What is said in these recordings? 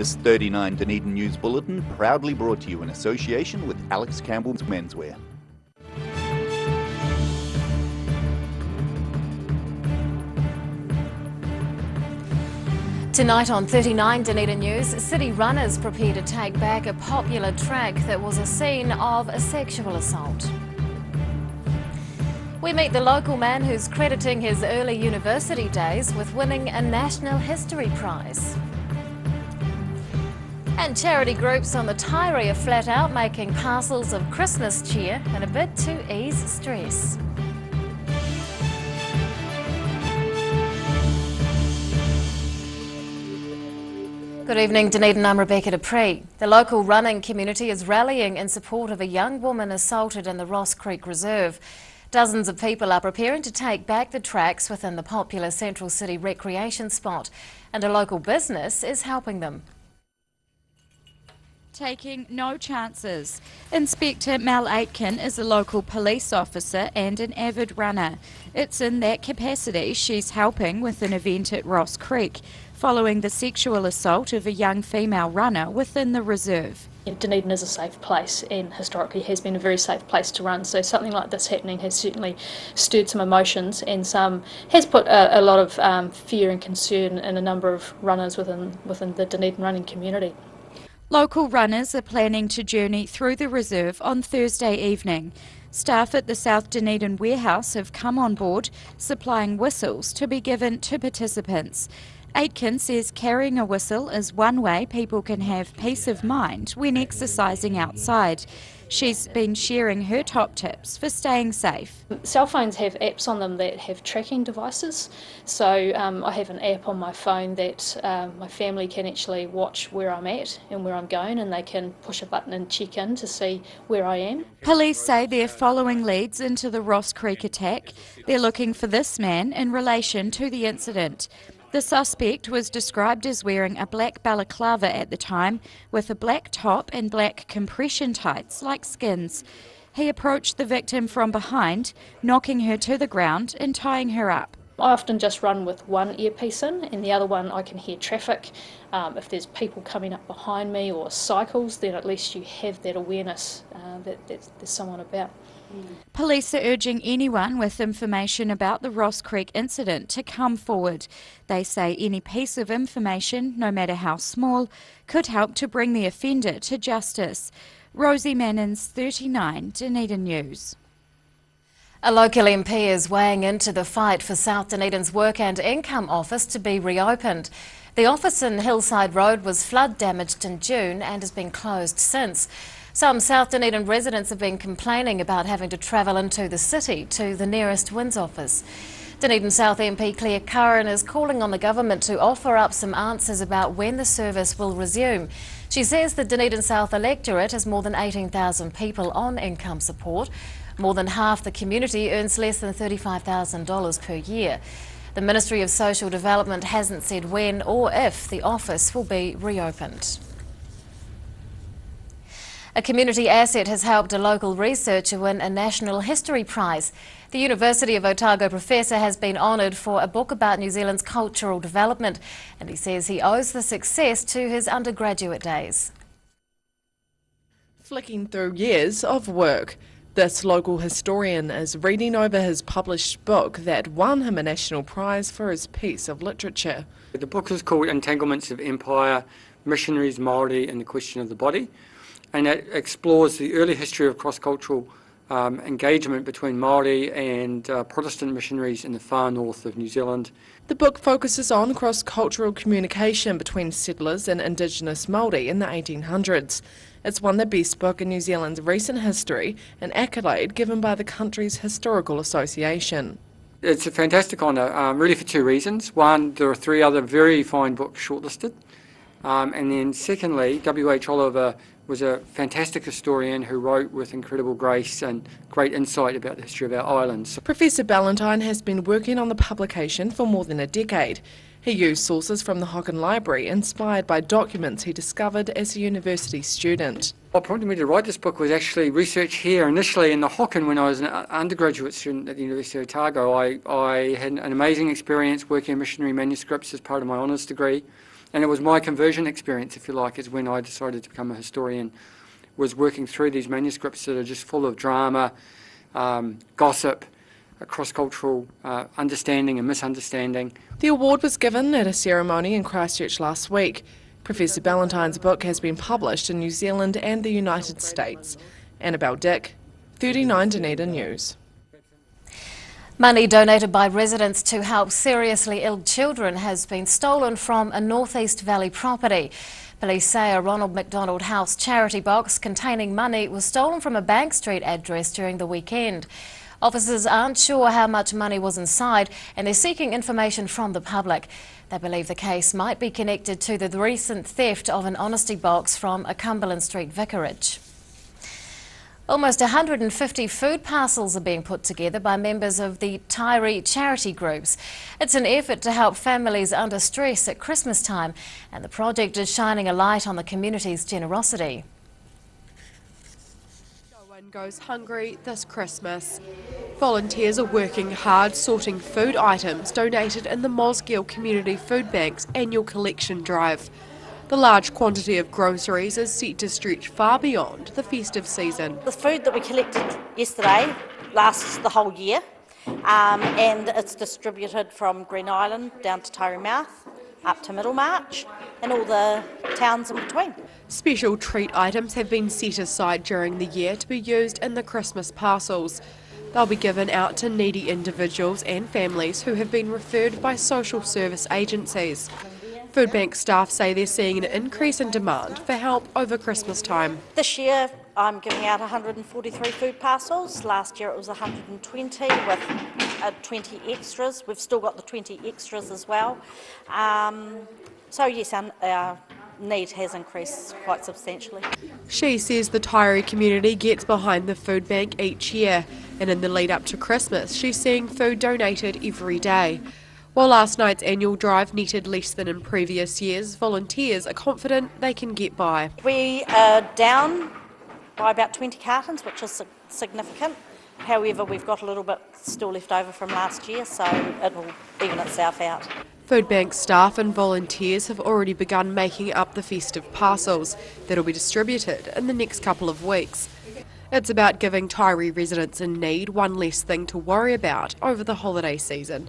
This 39 Dunedin News Bulletin proudly brought to you in association with Alex Campbell's Menswear. Tonight on 39 Dunedin News, city runners prepare to take back a popular track that was a scene of a sexual assault. We meet the local man who's crediting his early university days with winning a National History Prize. And charity groups on the Taieri are flat out making parcels of Christmas cheer in a bid to ease stress. Good evening, Dunedin. I'm Rebecca Dupree. The local running community is rallying in support of a young woman assaulted in the Ross Creek Reserve. Dozens of people are preparing to take back the tracks within the popular Central City recreation spot, and a local business is helping them. Taking no chances. Inspector Mel Aitken is a local police officer and an avid runner. It's in that capacity she's helping with an event at Ross Creek, following the sexual assault of a young female runner within the reserve. Dunedin is a safe place and historically has been a very safe place to run, so something like this happening has certainly stirred some emotions and has put a lot of fear and concern in a number of runners within the Dunedin running community. Local runners are planning to journey through the reserve on Thursday evening. Staff at the South Dunedin warehouse have come on board, supplying whistles to be given to participants. Aitken says carrying a whistle is one way people can have peace of mind when exercising outside. She's been sharing her top tips for staying safe. Cell phones have apps on them that have tracking devices, so I have an app on my phone that my family can actually watch where I'm at and where I'm going, and they can push a button and check in to see where I am. Police say they're following leads into the Ross Creek attack. They're looking for this man in relation to the incident. The suspect was described as wearing a black balaclava at the time, with a black top and black compression tights like skins. He approached the victim from behind, knocking her to the ground and tying her up. I often just run with one earpiece in, and the other one I can hear traffic. If there's people coming up behind me or cycles, then at least you have that awareness that there's someone about. Police are urging anyone with information about the Ross Creek incident to come forward. They say any piece of information, no matter how small, could help to bring the offender to justice. Rosie Mannins, 39 Dunedin News. A local MP is weighing into the fight for South Dunedin's Work and Income Office to be reopened. The office in Hillside Road was flood damaged in June and has been closed since. Some South Dunedin residents have been complaining about having to travel into the city to the nearest WINZ office. Dunedin South MP Claire Curran is calling on the government to offer up some answers about when the service will resume. She says the Dunedin South electorate has more than 18,000 people on income support. More than half the community earns less than $35,000 per year. The Ministry of Social Development hasn't said when or if the office will be reopened. A community asset has helped a local researcher win a National History Prize. The University of Otago professor has been honoured for a book about New Zealand's cultural development, and he says he owes the success to his undergraduate days. Flicking through years of work, this local historian is reading over his published book that won him a national prize for his piece of literature. The book is called Entanglements of Empire, Missionaries, Māori and the Question of the Body, and it explores the early history of cross-cultural engagement between Māori and Protestant missionaries in the far north of New Zealand. The book focuses on cross-cultural communication between settlers and Indigenous Māori in the 1800s. It's won the Best Book in New Zealand's recent history, an accolade given by the country's Historical Association. It's a fantastic honour, really for two reasons. One, there are three other very fine books shortlisted. And then secondly, W.H. Oliver was a fantastic historian who wrote with incredible grace and great insight about the history of our islands. Professor Ballantyne has been working on the publication for more than a decade. He used sources from the Hocken Library, inspired by documents he discovered as a university student. What prompted me to write this book was actually research here initially in the Hocken when I was an undergraduate student at the University of Otago. I had an amazing experience working on missionary manuscripts as part of my honours degree. And it was my conversion experience, if you like, is when I decided to become a historian, was working through these manuscripts that are just full of drama, gossip, cross-cultural understanding and misunderstanding. The award was given at a ceremony in Christchurch last week. Professor Ballantyne's book has been published in New Zealand and the United States. Annabelle Dick, 39 Dunedin News. Money donated by residents to help seriously ill children has been stolen from a North East Valley property. Police say a Ronald McDonald House charity box containing money was stolen from a Bank Street address during the weekend. Officers aren't sure how much money was inside and they're seeking information from the public. They believe the case might be connected to the recent theft of an honesty box from a Cumberland Street vicarage. Almost 150 food parcels are being put together by members of the Tyree charity groups. It's an effort to help families under stress at Christmas time, and the project is shining a light on the community's generosity. No one goes hungry this Christmas. Volunteers are working hard sorting food items donated in the Mosgiel Community Food Bank's annual collection drive. The large quantity of groceries is set to stretch far beyond the festive season. The food that we collected yesterday lasts the whole year, and it's distributed from Green Island down to Tyree Mouth, up to Middlemarch, and all the towns in between. Special treat items have been set aside during the year to be used in the Christmas parcels. They'll be given out to needy individuals and families who have been referred by social service agencies. Food bank staff say they're seeing an increase in demand for help over Christmas time. This year I'm giving out 143 food parcels. Last year it was 120 with 20 extras. We've still got the 20 extras as well. So yes, our need has increased quite substantially. She says the Tyree community gets behind the food bank each year, and in the lead up to Christmas she's seeing food donated every day. While last night's annual drive netted less than in previous years, volunteers are confident they can get by. We are down by about 20 cartons, which is significant. However, we've got a little bit still left over from last year, so it will even itself out. Food bank staff and volunteers have already begun making up the festive parcels that'll be distributed in the next couple of weeks. It's about giving Tyree residents in need one less thing to worry about over the holiday season.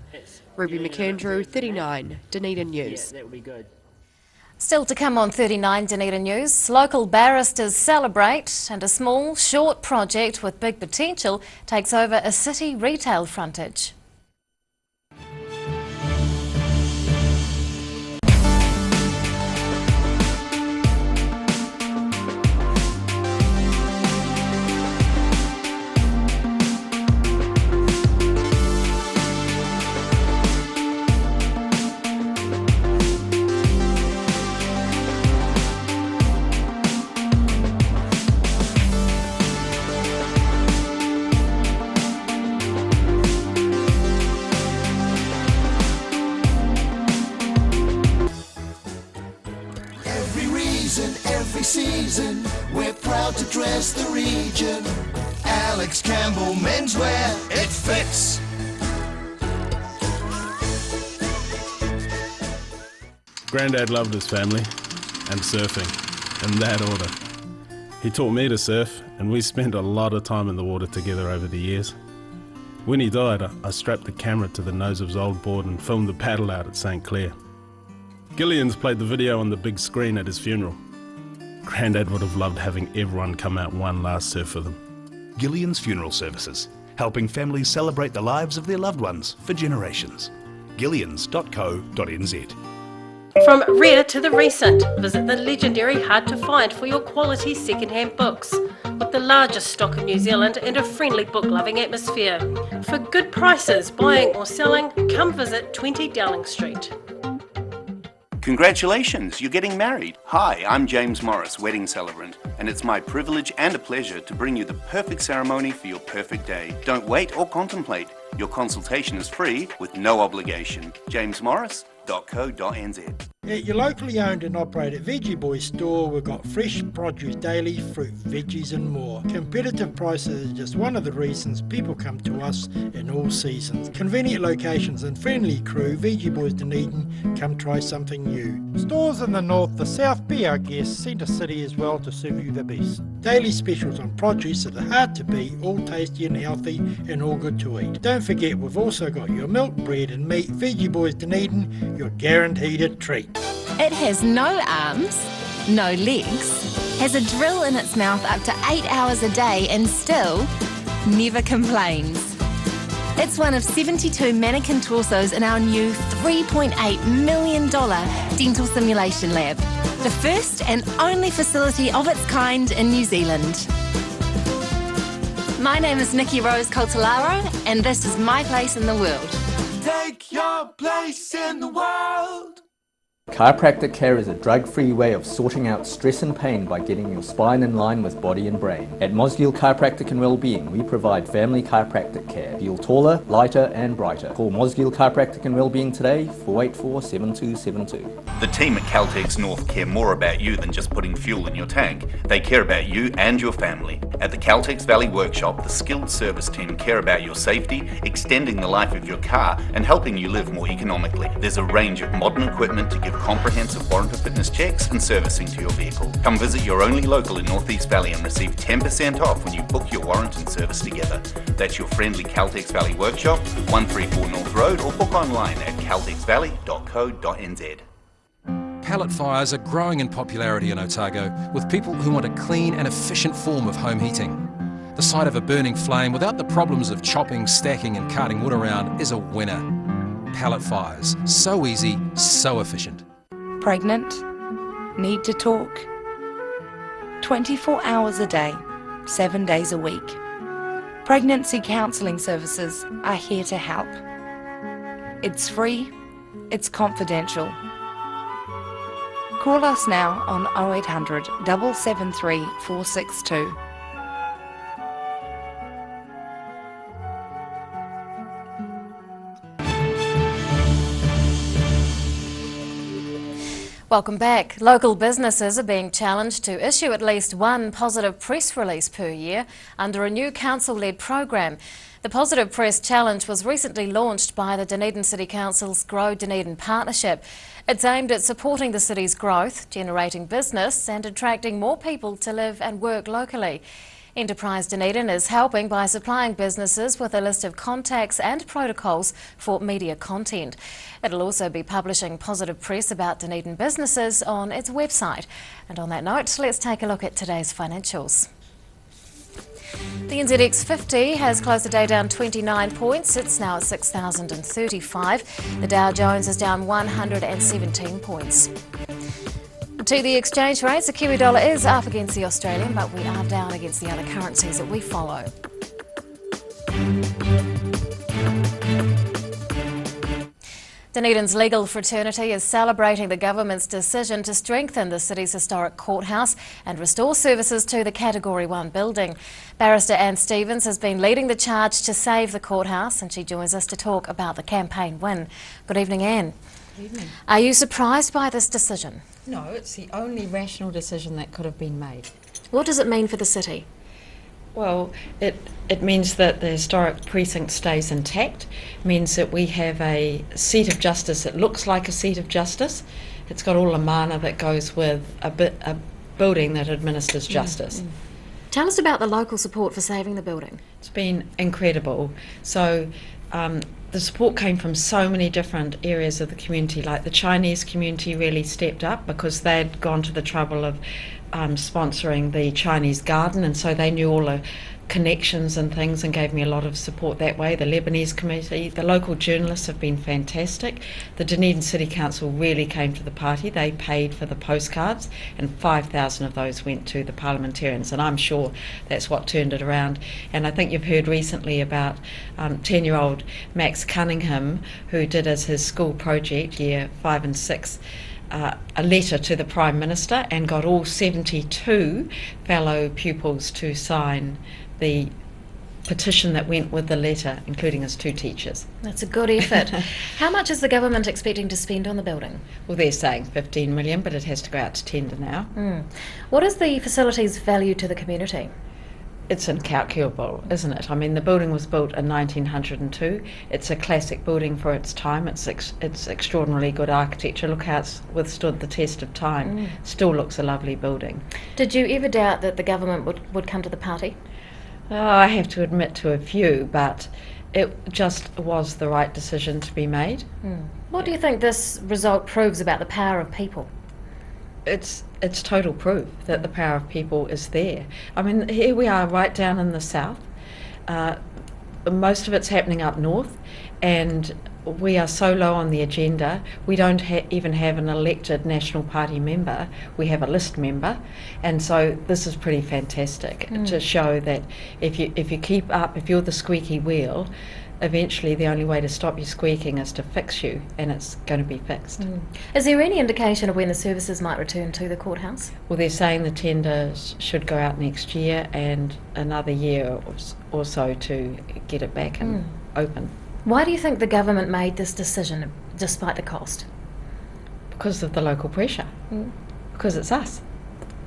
Ruby McAndrew, 39 Dunedin News. Still to come on 39 Dunedin News, local barristers celebrate and a small, short project with big potential takes over a city retail frontage. Every season, we're proud to dress the region. Alex Campbell menswear, it fits. Grandad loved his family and surfing, in that order. He taught me to surf, and we spent a lot of time in the water together over the years. When he died, I strapped the camera to the nose of his old board and filmed the paddle out at St. Clair. Gillian's played the video on the big screen at his funeral. Grandad would have loved having everyone come out one last surf with him. Gillian's Funeral Services, helping families celebrate the lives of their loved ones for generations. Gillians.co.nz. From rare to the recent, visit the legendary Hard to Find for your quality second-hand books. With the largest stock in New Zealand and a friendly book-loving atmosphere. For good prices, buying or selling, come visit 20 Dowling Street. Congratulations, you're getting married. Hi, I'm James Morris, wedding celebrant, and it's my privilege and a pleasure to bring you the perfect ceremony for your perfect day. Don't wait or contemplate. Your consultation is free with no obligation. jamesmorris.co.nz. At your locally owned and operated Veggie Boys store, we've got fresh produce daily, fruit, veggies and more. Competitive prices are just one of the reasons people come to us in all seasons. Convenient locations and friendly crew, Veggie Boys Dunedin, come try something new. Stores in the north, the south, be our guest, Centre City as well to serve you the best. Daily specials on produce that are hard to beat, all tasty and healthy and all good to eat. Don't forget we've also got your milk, bread and meat. Veggie Boys Dunedin, you're guaranteed a treat. It has no arms, no legs, has a drill in its mouth up to 8 hours a day and still never complains. It's one of 72 mannequin torsos in our new $3.8 million dental simulation lab, the first and only facility of its kind in New Zealand. My name is Nikki Rose Coltolaro and this is my place in the world. Take your place in the world. Chiropractic care is a drug-free way of sorting out stress and pain by getting your spine in line with body and brain. At Mosgiel Chiropractic and Wellbeing, we provide family chiropractic care. Feel taller, lighter and brighter. Call Mosgiel Chiropractic and Wellbeing today, 484-7272. The team at Caltex North care more about you than just putting fuel in your tank. They care about you and your family. At the Caltex Valley Workshop, the skilled service team care about your safety, extending the life of your car and helping you live more economically. There's a range of modern equipment to give comprehensive warranty fitness checks and servicing to your vehicle. Come visit your only local in North East Valley and receive 10% off when you book your warrant and service together. That's your friendly Caltex Valley Workshop, 134 North Road, or book online at caltexvalley.co.nz. Pallet fires are growing in popularity in Otago, with people who want a clean and efficient form of home heating. The sight of a burning flame without the problems of chopping, stacking and carting wood around is a winner. Pallet fires, so easy, so efficient. Pregnant? Need to talk? 24 hours a day, 7 days a week. Pregnancy counselling services are here to help. It's free, it's confidential. Call us now on 0800 773 462. Welcome back. Local businesses are being challenged to issue at least one positive press release per year under a new council-led program. The Positive Press Challenge was recently launched by the Dunedin City Council's Grow Dunedin partnership. It's aimed at supporting the city's growth, generating business and attracting more people to live and work locally. Enterprise Dunedin is helping by supplying businesses with a list of contacts and protocols for media content. It'll also be publishing positive press about Dunedin businesses on its website. And on that note, let's take a look at today's financials. The NZX 50 has closed the day down 29 points. It's now at 6,035. The Dow Jones is down 117 points. To the exchange rates, the Kiwi dollar is up against the Australian, but we are down against the other currencies that we follow. Dunedin's legal fraternity is celebrating the government's decision to strengthen the city's historic courthouse and restore services to the Category 1 building. Barrister Anne Stevens has been leading the charge to save the courthouse, and she joins us to talk about the campaign win. Good evening, Anne. Good evening. Are you surprised by this decision? No, it's the only rational decision that could have been made. What does it mean for the city? Well, it means that the historic precinct stays intact, means that we have a seat of justice that looks like a seat of justice. It's got all the mana that goes with a building that administers justice. Tell us about the local support for saving the building. It's been incredible. So the support came from so many different areas of the community, like the Chinese community really stepped up because they'd gone to the trouble of sponsoring the Chinese garden, and so they knew all the connections and things and gave me a lot of support that way. The Lebanese committee, the local journalists have been fantastic. The Dunedin City Council really came to the party. They paid for the postcards and 5,000 of those went to the parliamentarians, and I'm sure that's what turned it around. And I think you've heard recently about 10-year-old Max Cunningham, who did as his school project, year 5 and 6, a letter to the Prime Minister, and got all 72 fellow pupils to sign the petition that went with the letter, including his 2 teachers. That's a good effort. How much is the government expecting to spend on the building? Well, they're saying 15 million, but it has to go out to tender now. What is the facility's value to the community? It's incalculable, isn't it? I mean, the building was built in 1902. It's a classic building for its time. It's extraordinarily good architecture. Look how it's withstood the test of time. Still looks a lovely building. Did you ever doubt that the government would come to the party? Oh, I have to admit to a few, but it just was the right decision to be made. What do you think this result proves about the power of people? It's total proof that the power of people is there. I mean, here we are right down in the south. Most of it's happening up north, and we are so low on the agenda. We don't even have an elected National Party member. We have a list member, and so this is pretty fantastic to show that if you keep up, if you're the squeaky wheel, eventually the only way to stop you squeaking is to fix you, and it's going to be fixed. Is there any indication of when the services might return to the courthouse? Well, they're saying the tenders should go out next year and another year or so to get it back and open. Why do you think the government made this decision despite the cost? Because of the local pressure. Because it's us.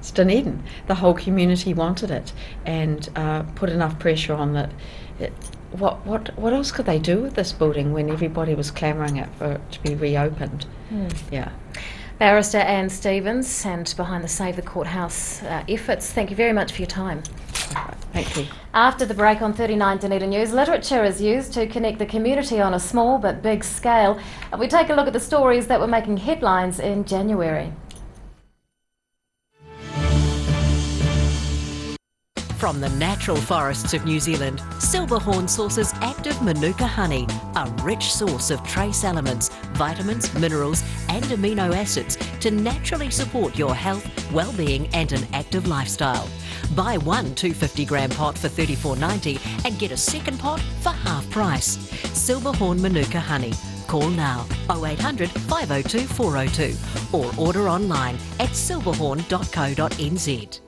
It's Dunedin. The whole community wanted it and put enough pressure on that. What else could they do with this building when everybody was clamouring for it to be reopened? Yeah. Barrister Anne Stevens, and behind the Save the Courthouse efforts, thank you very much for your time. Thank you. After the break on 39 Dunedin News, literature is used to connect the community on a small but big scale. We take a look at the stories that were making headlines in January. From the natural forests of New Zealand, Silverhorn sources active Manuka honey, a rich source of trace elements, vitamins, minerals and amino acids to naturally support your health, well-being and an active lifestyle. Buy one 250-gram pot for $34.90 and get a second pot for half price. Silverhorn Manuka honey. Call now 0800 502 402 or order online at silverhorn.co.nz.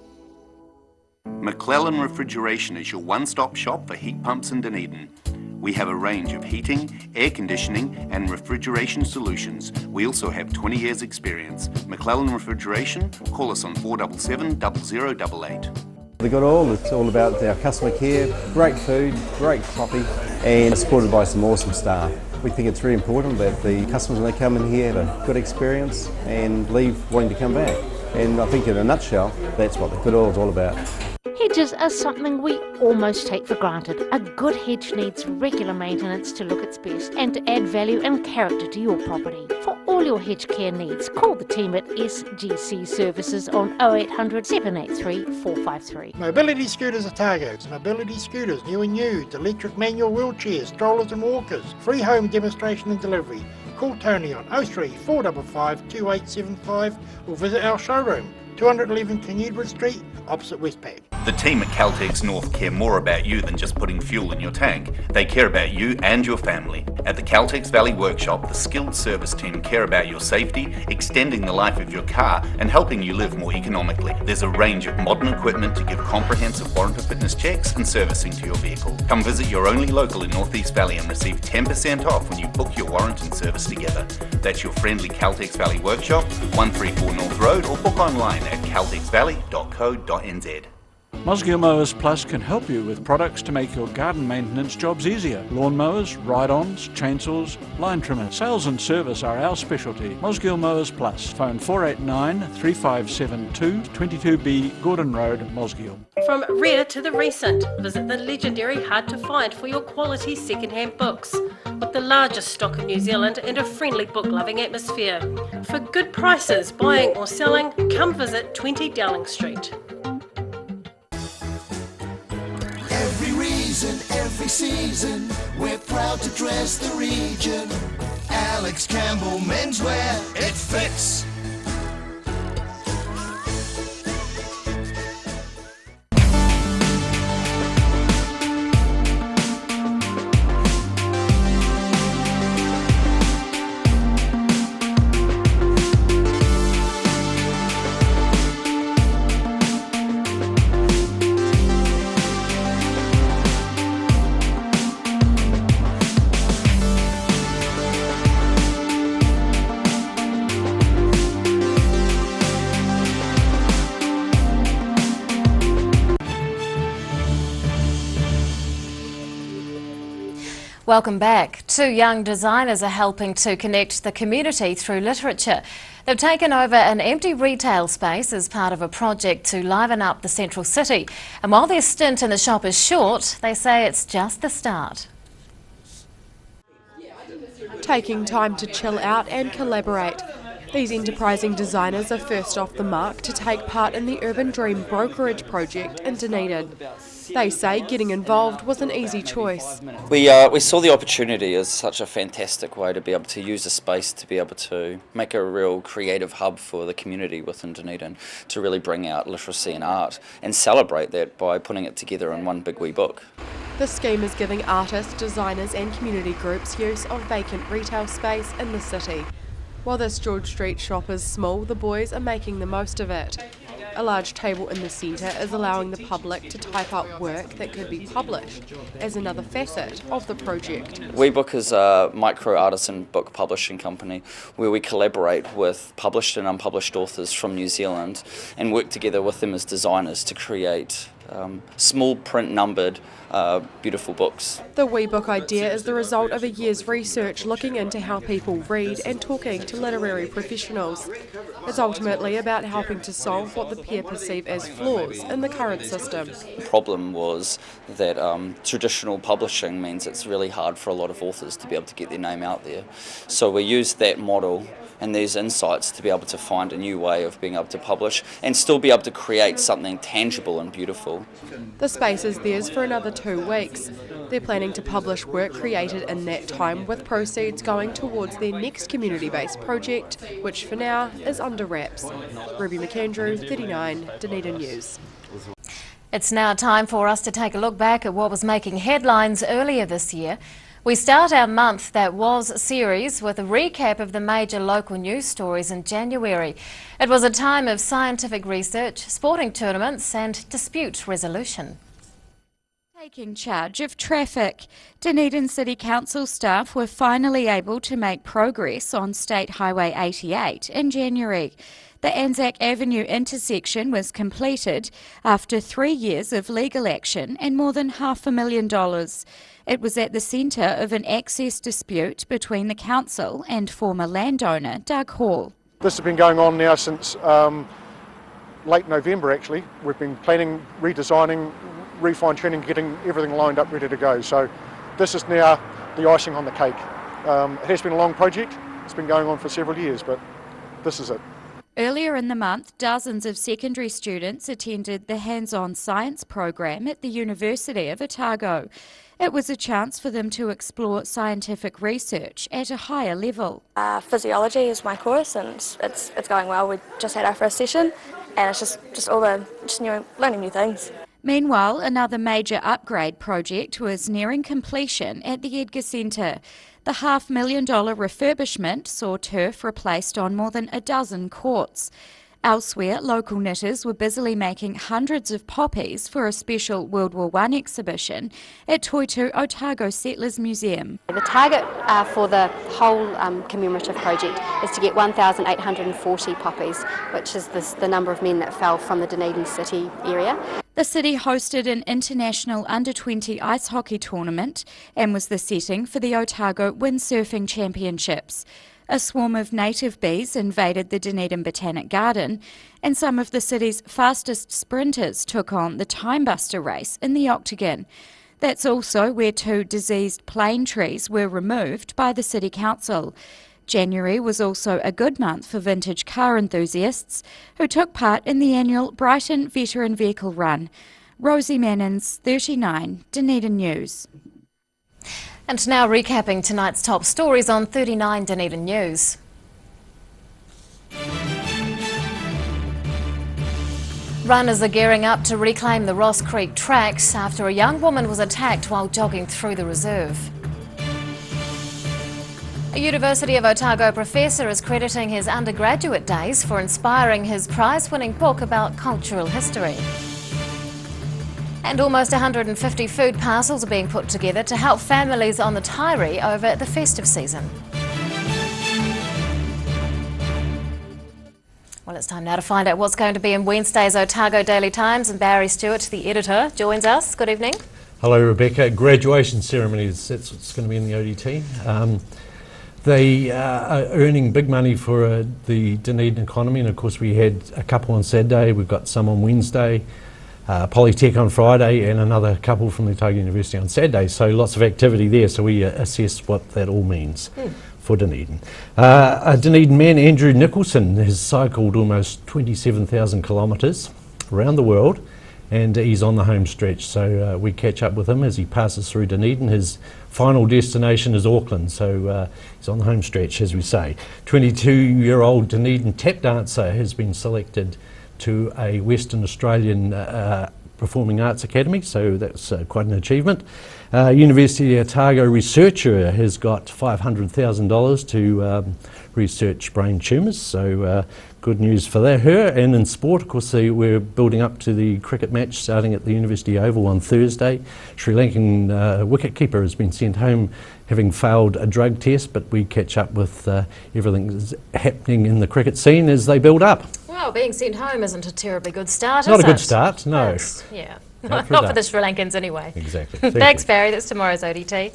McClellan Refrigeration is your one-stop shop for heat pumps in Dunedin. We have a range of heating, air conditioning and refrigeration solutions. We also have 20 years experience. McClellan Refrigeration, call us on 477 0088. They got all, it's all about our customer care, great food, great coffee and supported by some awesome staff. We think it's very important that the customers when they come in here have a good experience and leave wanting to come back. And I think in a nutshell, that's what the good oil is all about. Hedges are something we almost take for granted. A good hedge needs regular maintenance to look its best and to add value and character to your property. For all your hedge care needs, call the team at SGC Services on 0800 783 453. Mobility scooters Otago. Mobility scooters, new and used, electric manual wheelchairs, strollers and walkers. Free home demonstration and delivery. Call Tony on 03 455 2875 or visit our showroom, 211 King Edward Street, opposite Westpac. The team at Caltex North care more about you than just putting fuel in your tank. They care about you and your family. At the Caltex Valley Workshop, the skilled service team care about your safety, extending the life of your car and helping you live more economically. There's a range of modern equipment to give comprehensive warranty fitness checks and servicing to your vehicle. Come visit your only local in North East Valley and receive 10% off when you book your warrant and service together. That's your friendly Caltex Valley Workshop, 134 North Road, or book online at caltexvalley.co.nz. Mosgiel Mowers Plus can help you with products to make your garden maintenance jobs easier. Lawn mowers, ride-ons, chainsaws, line trimmers. Sales and service are our specialty. Mosgiel Mowers Plus. Phone 489 3572 22B Gordon Road, Mosgiel. From rare to the recent, visit the legendary Hard to Find for your quality second-hand books. With the largest stock in New Zealand and a friendly book-loving atmosphere. For good prices, buying or selling, come visit 20 Dowling Street. Every reason, every season, we're proud to dress the region. Alex Campbell Menswear, it fits. Welcome back. Two young designers are helping to connect the community through literature. They've taken over an empty retail space as part of a project to liven up the central city. And while their stint in the shop is short, they say it's just the start. Taking time to chill out and collaborate. These enterprising designers are first off the mark to take part in the Urban Dream brokerage project in Dunedin. They say getting involved was an easy choice. We saw the opportunity as such a fantastic way to be able to use a space to be able to make a real creative hub for the community within Dunedin, to really bring out literacy and art and celebrate that by putting it together in one big wee book. The scheme is giving artists, designers and community groups use of vacant retail space in the city. While this George Street shop is small, the boys are making the most of it. A large table in the centre is allowing the public to type up work that could be published, as another facet of the project. WeBook is a micro-artisan book publishing company where we collaborate with published and unpublished authors from New Zealand and work together with them as designers to create small print numbered beautiful books. The WeBook idea is the result of a year's research looking into how people read and talking to literary professionals. It's ultimately about helping to solve what the peer perceive as flaws in the current system. The problem was that traditional publishing means it's really hard for a lot of authors to be able to get their name out there. So we used that model and these insights to be able to find a new way of being able to publish and still be able to create something tangible and beautiful. The space is theirs for another 2 weeks. They're planning to publish work created in that time, with proceeds going towards their next community-based project, which for now is under wraps. Ruby McAndrew, 39, Dunedin News. It's now time for us to take a look back at what was making headlines earlier this year. We start our month that was series with a recap of the major local news stories in January. It was a time of scientific research, sporting tournaments and dispute resolution. Taking charge of traffic, Dunedin City Council staff were finally able to make progress on State Highway 88 in January. The Anzac Avenue intersection was completed after 3 years of legal action and more than $500,000. It was at the centre of an access dispute between the council and former landowner Doug Hall. This has been going on now since late November actually. We've been planning, redesigning, refine-tuning, getting everything lined up, ready to go. So this is now the icing on the cake. It has been a long project. It's been going on for several years, but this is it. Earlier in the month, dozens of secondary students attended the hands-on science program at the University of Otago. It was a chance for them to explore scientific research at a higher level. Physiology is my course and it's going well. We just had our first session and it's just learning new things. Meanwhile, another major upgrade project was nearing completion at the Edgar Centre. The $500,000 refurbishment saw turf replaced on more than a dozen courts. Elsewhere, local knitters were busily making hundreds of poppies for a special World War I exhibition at Toitu Otago Settlers Museum. The target for the whole commemorative project is to get 1,840 poppies, which is the number of men that fell from the Dunedin city area. The city hosted an international under-20 ice hockey tournament and was the setting for the Otago Windsurfing Championships. A swarm of native bees invaded the Dunedin Botanic Garden, and some of the city's fastest sprinters took on the Timebuster race in the Octagon. That's also where 2 diseased plane trees were removed by the City Council. January was also a good month for vintage car enthusiasts who took part in the annual Brighton Veteran Vehicle Run. Rosie Mannins, 39, Dunedin News. And now recapping tonight's top stories on 39 Dunedin News. Runners are gearing up to reclaim the Ross Creek tracks after a young woman was attacked while jogging through the reserve. A University of Otago professor is crediting his undergraduate days for inspiring his prize-winning book about cultural history. And almost 150 food parcels are being put together to help families on the Tairi over the festive season. Well, it's time now to find out what's going to be in Wednesday's Otago Daily Times, and Barry Stewart, the editor, joins us. Good evening. Hello, Rebecca. Graduation ceremonies, that's what's going to be in the ODT. They are earning big money for the Dunedin economy, and of course we had a couple on Saturday, we've got some on Wednesday, Polytech on Friday, and another couple from the Otago University on Saturday, so lots of activity there, so we assess what that all means for Dunedin. A Dunedin man, Andrew Nicholson, has cycled almost 27,000 kilometres around the world, and he's on the home stretch, so we catch up with him as he passes through Dunedin. His final destination is Auckland, so he's on the home stretch, as we say. 22-year-old Dunedin tap dancer has been selected to a Western Australian Performing Arts Academy, so that's quite an achievement. University of Otago researcher has got $500,000 to research brain tumours, so good news for her. And in sport, of course, we're building up to the cricket match starting at the University Oval on Thursday. Sri Lankan wicketkeeper has been sent home having failed a drug test, but we catch up with everything that's happening in the cricket scene as they build up. Well, being sent home isn't a terribly good start, is it? Not a good start, no. Yeah, not for the Sri Lankans anyway. Exactly. Thanks, Barry. That's tomorrow's ODT.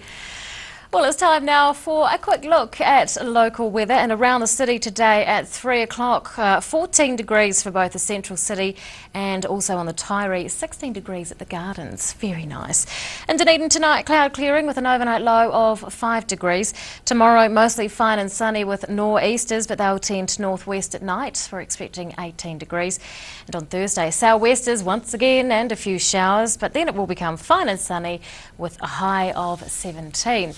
Well, it's time now for a quick look at local weather and around the city today at 3 o'clock. 14 degrees for both the central city and also on the Tyree, 16 degrees at the Gardens. Very nice. In Dunedin tonight, cloud clearing with an overnight low of 5 degrees. Tomorrow, mostly fine and sunny with nor'easters, but they'll tend northwest at night. We're expecting 18 degrees. And on Thursday, sou'westers once again and a few showers, but then it will become fine and sunny with a high of 17.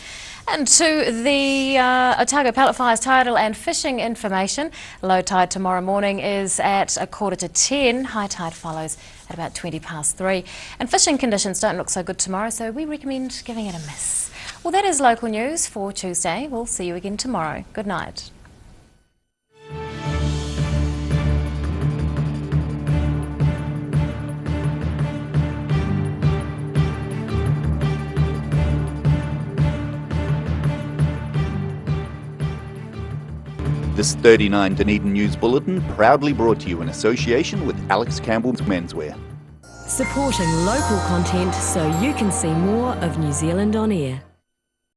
And to the Otago Pallet Fires tidal and fishing information, low tide tomorrow morning is at 9:45. High tide follows at about 3:20. And fishing conditions don't look so good tomorrow, so we recommend giving it a miss. Well, that is local news for Tuesday. We'll see you again tomorrow. Good night. This 39 Dunedin News Bulletin proudly brought to you in association with Alex Campbell's Menswear. Supporting local content so you can see more of New Zealand on air.